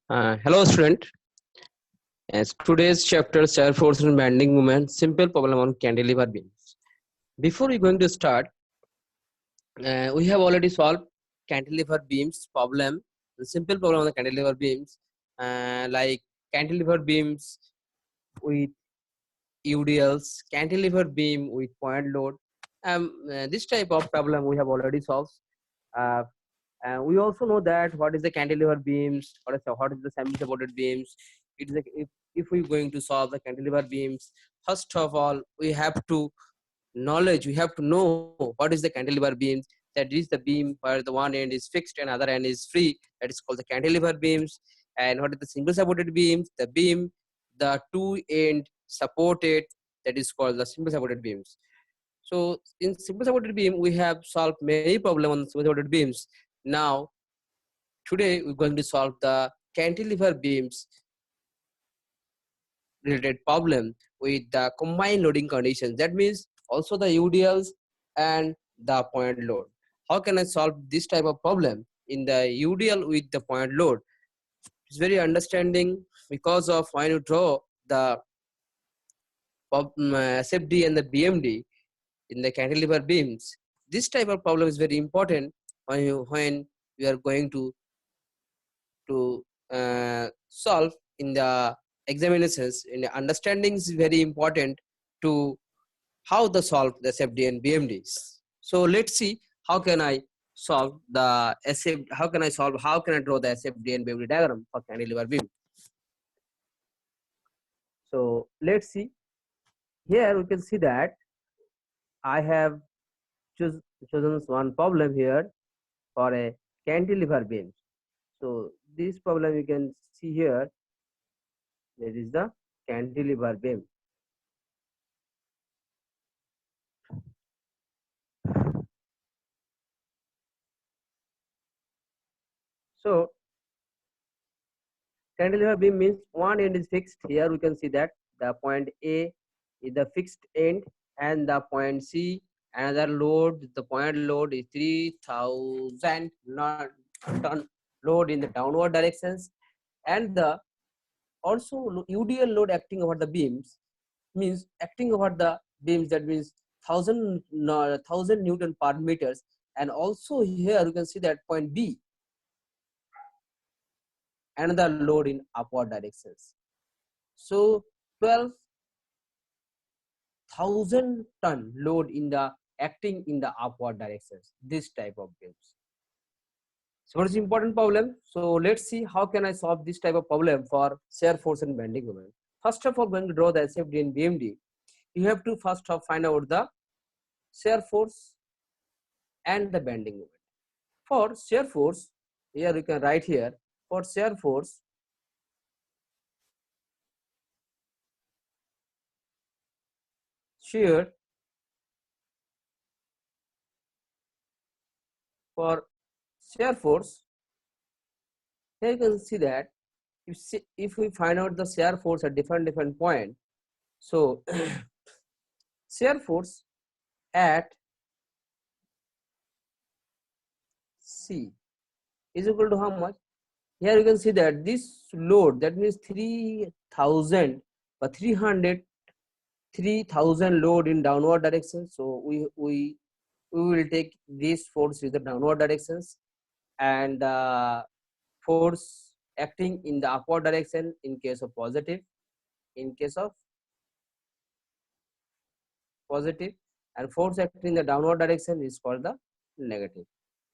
Hello, student. As today's chapter, shear force and bending moment, simple problem on cantilever beams. Before we going to start, we have already solved cantilever beams problem, the simple problem on the cantilever beams, like cantilever beams with UDLs, cantilever beam with point load. This type of problem we have already solved. Uh, we also know that what is the cantilever beams, what is the semi-supported beams. It is if we're going to solve the cantilever beams, first of all we have to knowledge. We have to know what is the cantilever beams. That is the beam where the one end is fixed and other end is free. That is called the cantilever beams. And what is the single supported beams? The beam, the two end supported. That is called the single supported beams. So in simple supported beam, we have solved many problems on simple supported beams. Now, today we're going to solve the cantilever beams related problem with the combined loading conditions. That means also the UDLs and the point load. How can I solve this type of problem in the UDL with the point load? It's very understanding because of when you draw the SFD and the BMD in the cantilever beams. This type of problem is very important when you are going to solve in the examinations. In the understanding is very important to how to solve the SFD and BMDs. So let's see how can I solve the SFD, how can I draw the SFD and BMD diagram for cantilever beam. So let's see. Here we can see that I have chosen one problem here for a cantilever beam. So this problem you can see here. That is the cantilever beam. So cantilever beam means one end is fixed. Here we can see that the point A is the fixed end and the point C, another load, the point load is 3000 ton load in the downward directions, and the also UDL load acting over the beams means acting over the beams. That means 1000 Newton per meters. And also here you can see that point B, another load in upward directions. So 12,000 ton load in the acting in the upward directions. This type of beams. So what is the important problem? So let's see how can I solve this type of problem for shear force and bending moment. First of all, when you draw the SFD and BMD, you have to first of find out the shear force and the bending moment. For shear force, here you can write here, for shear force, shear for shear force, here you can see that if we find out the shear force at different point, so shear force at C is equal to how much? Here you can see that this load, that means 3000 or 3,000 load in downward direction. So we will take this force with the downward directions, and force acting in the upward direction in case of positive, and force acting in the downward direction is called the negative.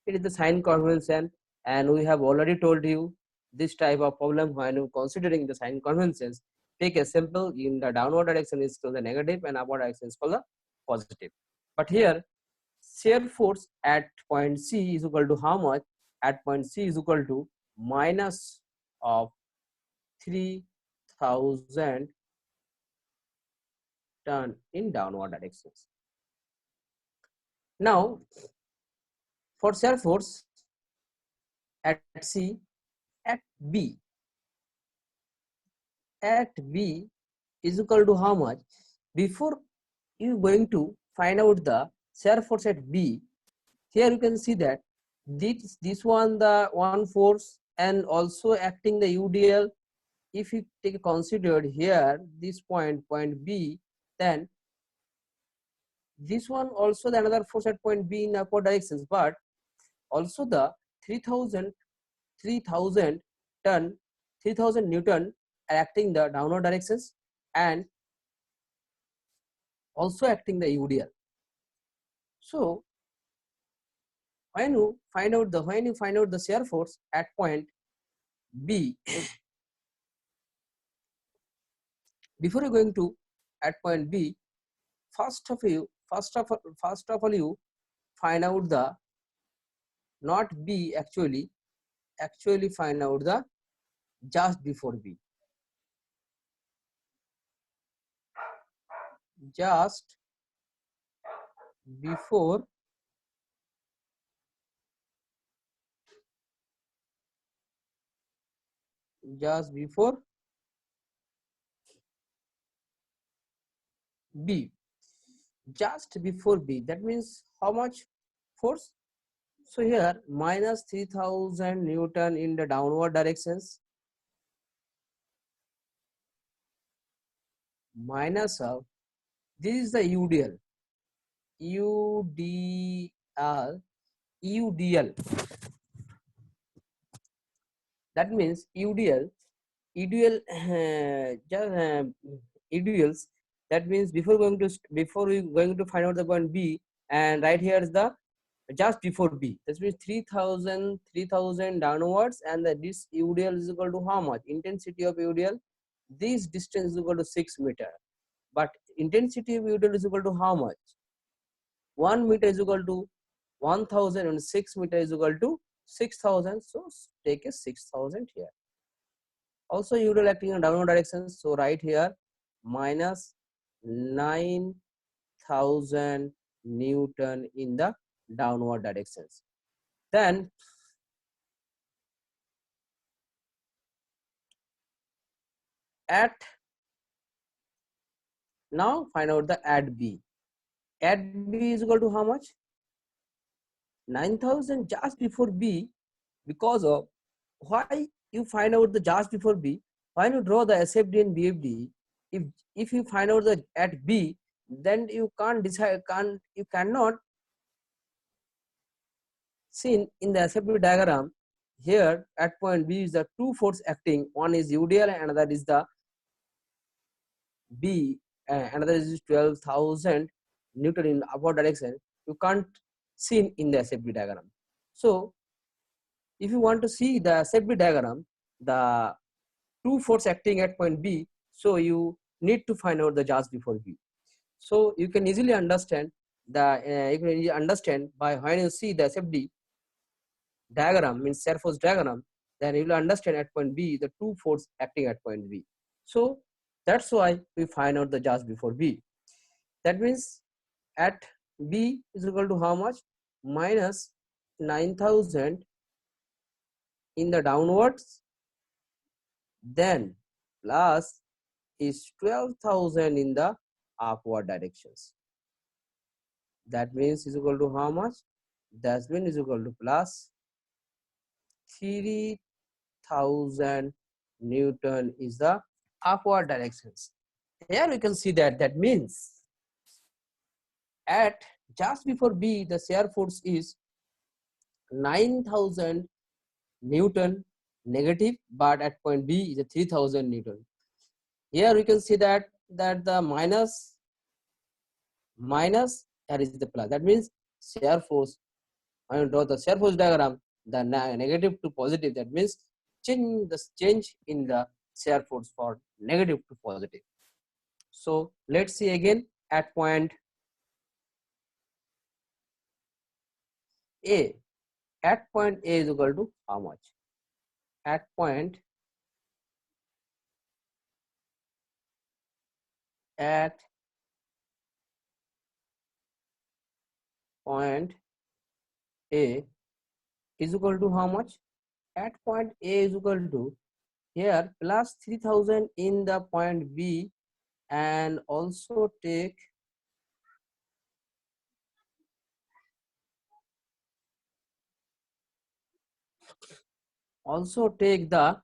It is the sign convention, and we have already told you this type of problem when you considering the sign conventions. Take a simple, in the downward direction is called the negative and upward direction is called the positive. But here shear force at point C is equal to how much? At point C is equal to minus of 3000 ton in downward directions. Now for shear force at C, at B is equal to how much? Before you going to find out the shear force at B, here you can see that this one the one force and also acting the UDL. If you take considered here this point B, then this one also the another force at point B in upward directions, but also the 3000 ton 3000 Newton are acting the downward directions and also acting the UDL. So when you find out the shear force at point B, before you going to at point B, first of all you find out the not B, actually find out the just before B, just before B, just before B, that means how much force? So here minus 3000 Newton in the downward directions minus of this is the UDL, UDL. That means UDL, UDLs. That means before we going to find out the point B, and right here is the just before B. That means 3000 downwards, and this UDL is equal to how much? Intensity of UDL. This distance is equal to 6 meter, but intensity of UDL is equal to how much? 1 meter is equal to 1000 and 6 meter is equal to 6000. So take a 6000 here. Also UDL acting in downward direction, so right here minus 9000 Newton in the downward directions. Then now find out the at B. At B is equal to how much? 9000 just before B. Because of why you find out the just before B, when you draw the SFD and BFD, if you find out the at B, then you cannot see in the SFD diagram. Here at point B is the two force acting, one is UDL and another is the B, another is 12,000 Newton in upward direction. You can't see in the SFD diagram. So if you want to see the SFD diagram, the two force acting at point B, so you need to find out the just before B. So you can easily understand by when you see the SFD diagram, means shear force diagram, then you will understand at point B the two force acting at point B. So that's why we find out the just before B. That means at B is equal to how much? Minus 9000 in the downwards, then plus is 12,000 in the upward directions. That means is equal to how much? That means is equal to plus 3000 Newton is the upward directions. Here we can see that means at just before B the shear force is 9000 Newton negative, but at point B is a 3000 Newton. Here we can see that the minus here is the plus. That means shear force, when you draw the shear force diagram, the negative to positive, that means change in the shear force for negative to positive. So let's see again at point A. At point A is equal to how much? At point A is equal to how much? At point A is equal to here plus 3000 in the point B, and also take also take the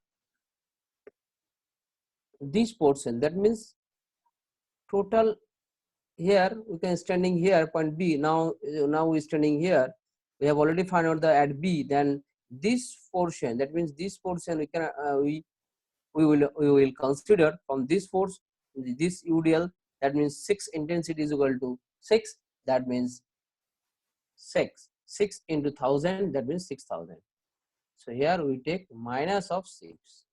this portion, that means total. Here we can standing here point B. Now we standing here, we have already found out the at B. Then this portion, that means this portion we can we will consider from this force, this UDL, that means 6 intensity is equal to 6, that means 6 into 1000, that means 6000. So here we take minus of 6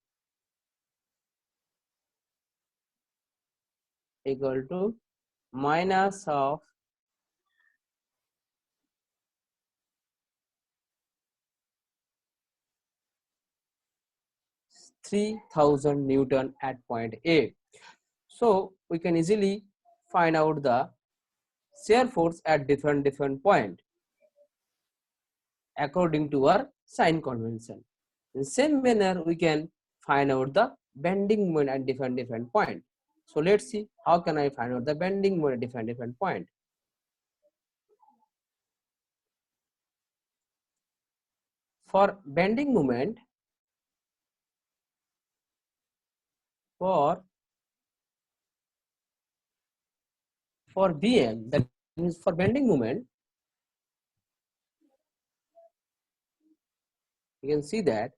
equal to minus of 3000 Newton at point A. So we can easily find out the shear force at different point according to our sign convention. In the same manner, we can find out the bending moment at different point. So let's see how can I find out the bending moment at different point. For bending moment, for BM, that means for bending moment, you can see that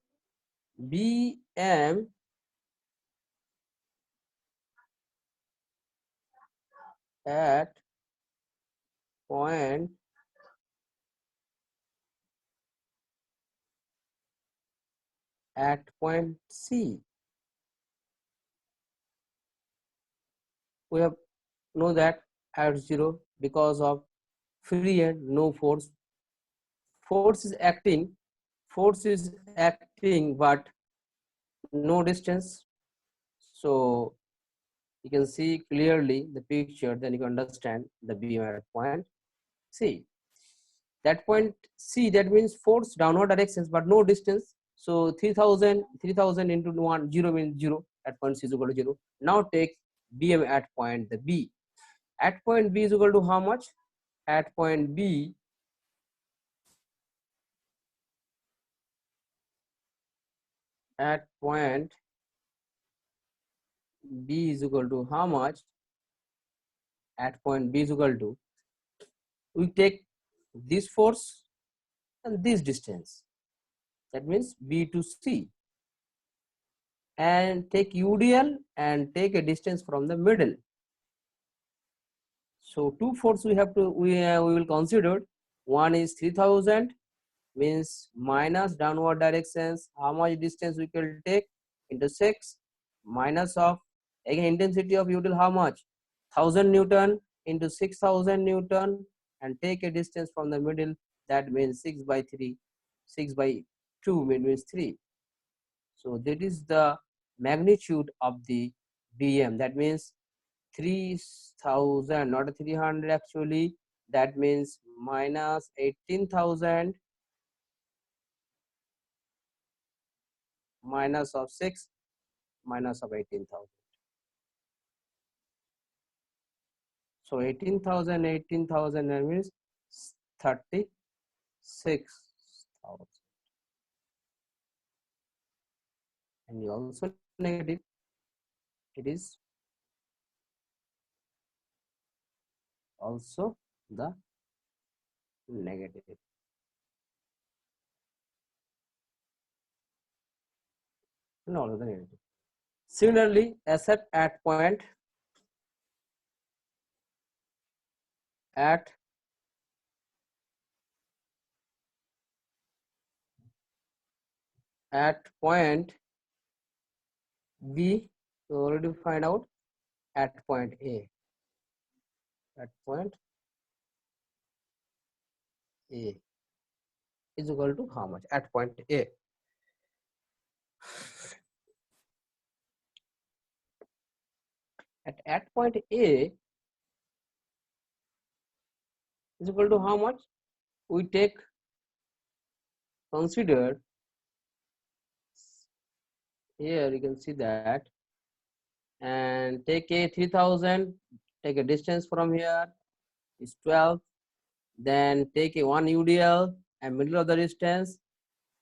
BM at point C. We have know that at 0 because of free and no force. Force is acting but no distance. So you can see clearly the picture, then you can understand the beam at point C. That point C, that means force downward directions but no distance. So 3000 into 1, 0 means 0, at point C is equal to 0. Now take BM at point the B. At point B is equal to how much? At point B, at point B is equal to how much? At point B is equal to, we take this force and this distance, that means B to C, and take UDL and take a distance from the middle. So two force we have to we will consider. One is 3000, means minus downward directions, how much distance we can take, into 6, minus of again intensity of UDL how much, 1000 Newton into 6000 Newton, and take a distance from the middle, that means 6 by 3, 6 by 2 means 3. So that is the magnitude of the BM, that means 3000, not 300 actually, that means minus 18,000 minus of 6 minus of 18,000. So 18,000 that means 36,000. And you also negative, it is also the negative. And all of the negative. Similarly, SF at point B, we already find out at point A. At point A is equal to how much? At point A. At point A is equal to how much? We take, consider here, you can see that, and take a 3000, take a distance from here is 12, then take a 1 UDL and middle of the distance,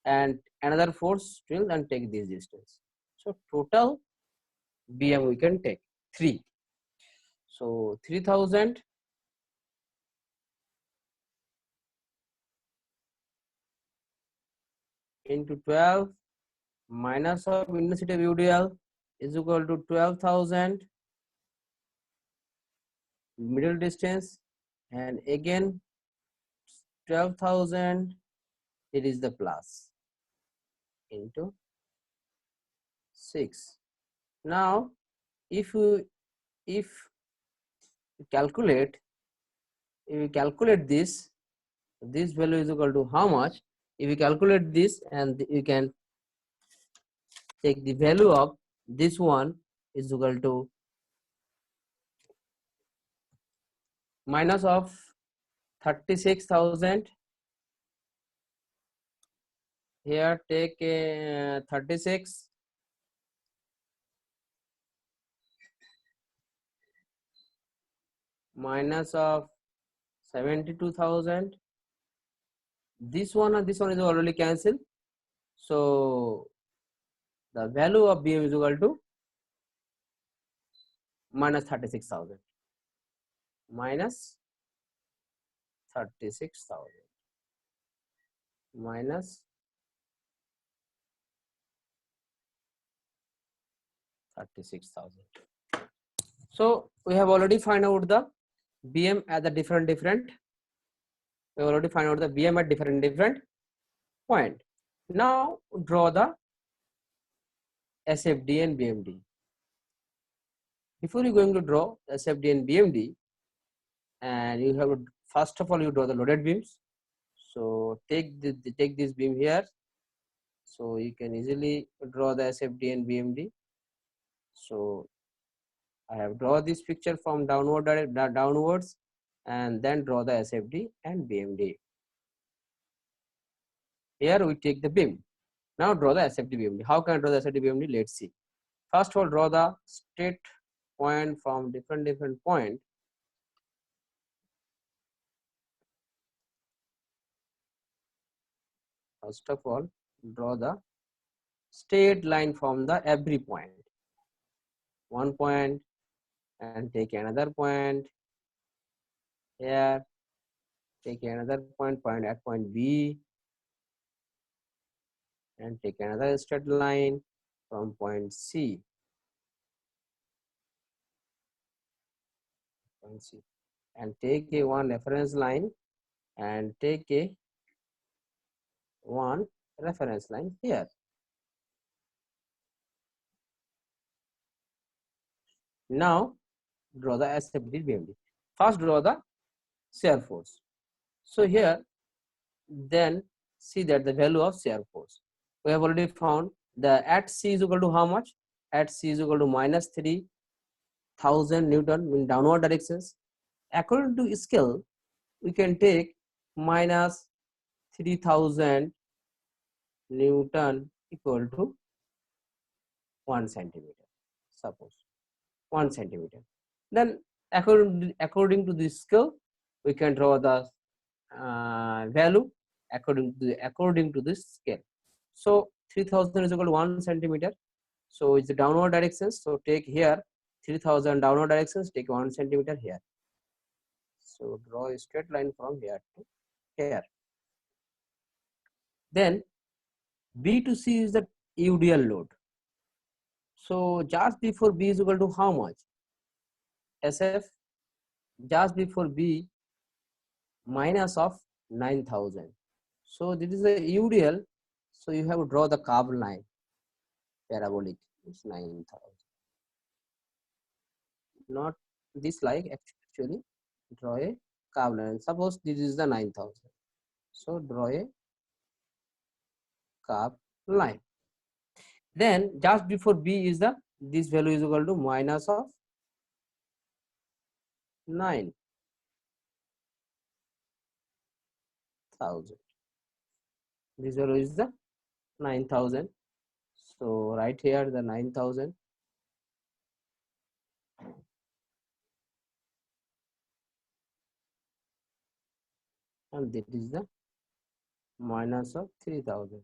and another force drill and take this distance. So total BM we can take 3. So 3000 into 12 minus of intensity of UDL is equal to 12,000 middle distance, and again 12,000, it is the plus into 6. Now if you calculate, if you calculate this value is equal to how much? If you calculate this, and you can take the value of this one is equal to minus of 36,000. Here take a 36 minus of 72,000. This one and this one is already cancelled. So the value of BM is equal to minus 36,000. Minus 36,000. Minus 36,000. So we have already find out the BM at the different. We already find out the BM at different point. Now draw the SFD and BMD. Before you going to draw SFD and BMD, and you have to, first of all you draw the loaded beams. So take this beam here. So you can easily draw the SFD and BMD. So I have draw this picture from downwards, and then draw the SFD and BMD. Here we take the beam. Now draw the SFD BMD. How can I draw the SFD BMD? Let's see. First of all, draw the straight point from different point. First of all, draw the straight line from the every point. One point, and take another point here. Take another point at point B, and take another straight line from point C. And take a one reference line, and take a one reference line here. Now draw the SFD BMD. First draw the shear force. So here, then see that the value of shear force we have already found. The at C is equal to how much? At C is equal to minus 3,000 Newton in downward directions. According to scale, we can take minus 3,000 Newton equal to 1 centimeter. Suppose 1 centimeter. Then according to this scale, we can draw the value according to this scale. So 3,000 is equal to 1 centimeter. So it's the downward directions. So take here 3,000 downward directions. Take 1 centimeter here. So draw a straight line from here to here. Then B to C is the UDL load. So just before B is equal to how much? SF just before B minus of 9,000. So this is a UDL. So you have to draw the curved line, parabolic. It's 9,000. Not this like actually. Draw a curved line. Suppose this is the 9,000. So draw a curved line. Then just before B is the this value is equal to minus of 9,000. This value is the 9,000. So right here the 9,000. And this is the minus of 3,000.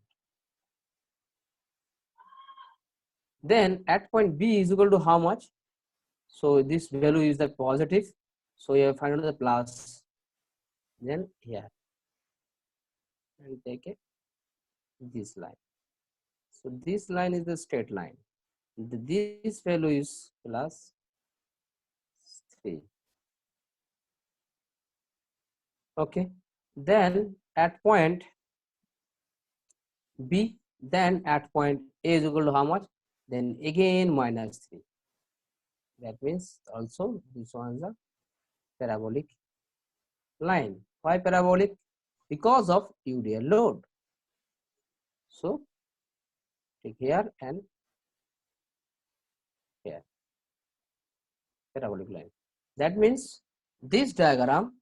Then at point B is equal to how much? So this value is the positive. So you find out the plus. Then here and take it this line. So this line is the straight line. This value is plus 3. Okay. Then at point B, then at point A is equal to how much? Then again minus 3. That means also this one is a parabolic line. Why parabolic? Because of UDL load. So take here and here, parabolic line. That means this diagram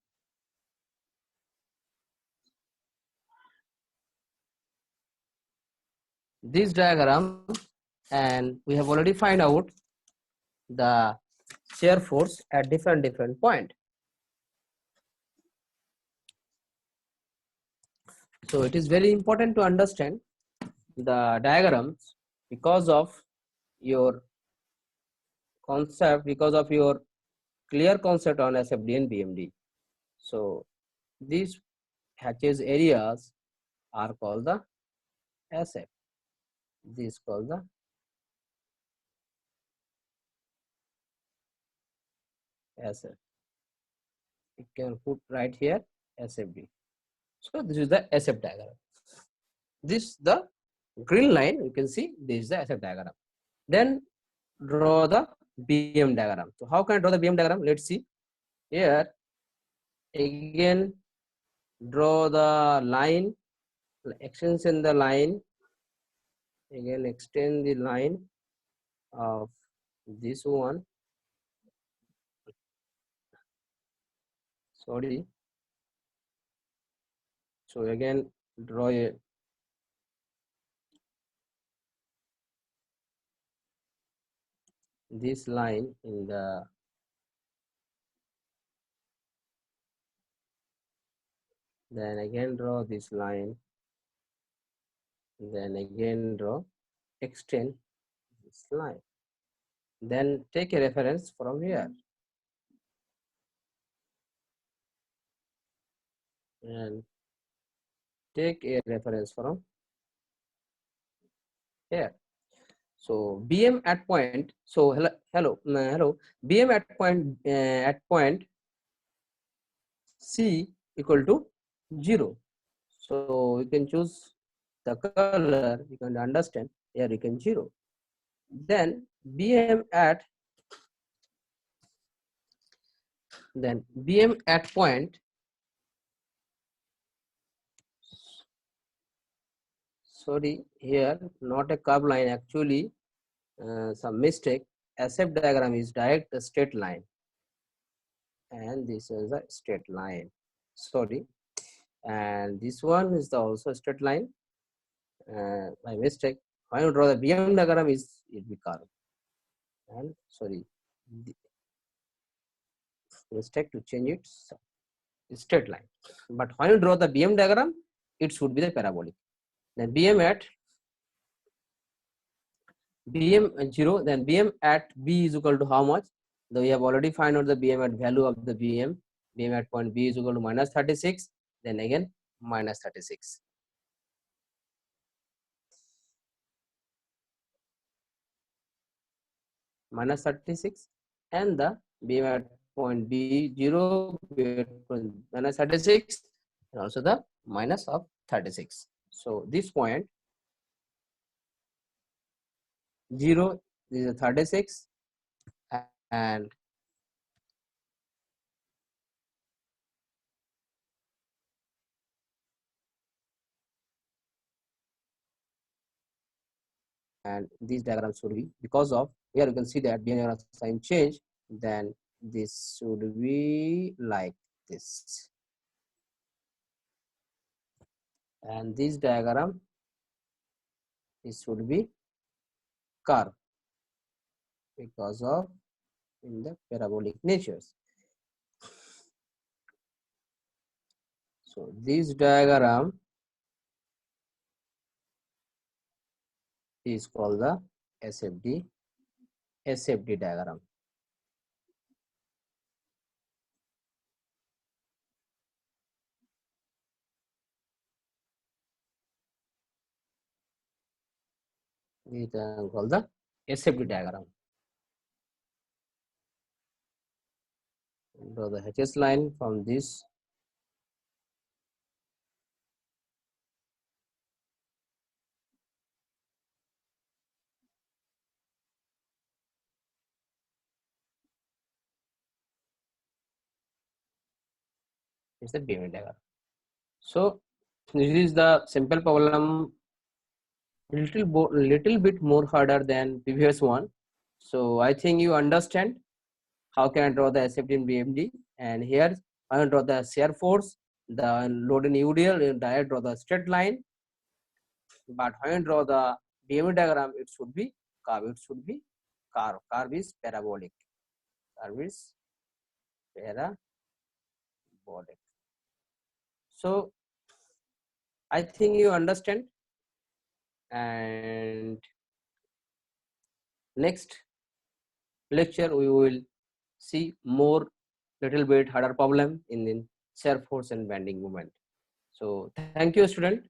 and we have already find out the shear force at different point. So it is very important to understand the diagrams because of your concept, because of your clear concept on SFD and BMD. So these hatches areas are called the SF. This is called the SF. You can put right here SFD. So this is the SF diagram. This the green line, you can see this is the SF diagram. Then draw the BM diagram. So how can I draw the BM diagram? Let's see. Here again draw the line, extension the line, again extend the line of this one. Sorry. So again draw this line in the then again draw this line, then again draw, extend this line, then take a reference from here and take a reference from here. So BM at point, so hello, BM at point C equal to 0. So you can choose the color, you can understand here you can 0. Then BM at point, sorry, here not a curve line, actually some mistake. SF diagram is direct a straight line and this is a straight line, sorry, and this one is the also straight line, by mistake. When you draw the BM diagram is it be curve, and sorry, mistake to change it, so straight line, but when you draw the BM diagram it should be the parabolic. Then BM at BM 0, then BM at B is equal to how much? Though we have already find out the BM at value of the BM at point B is equal to minus 36, then again minus 36. Minus 36 and the BM at point B 0 minus 36 and also the minus of 36. So this point 0 is a 36 and these diagrams should be, because of here you can see that BM sign change, then this should be like this, and this diagram this should be curve because of in the parabolic natures. So this diagram is called the SFD diagram. This is called the SFD diagram. Draw the HS line from this. It's the BME diagram. So this is the simple problem, little bit more harder than previous one. So I think you understand how can I draw the SFD in BMD, and here I will draw the shear force, the load in UDL, and I draw the straight line. But when I draw the BME diagram, it should be curve. It should be curve. Curve is parabolic. Curve is parabolic. So I think you understand. And next lecture we will see more little bit harder problem in shear force and bending moment. So thank you, student.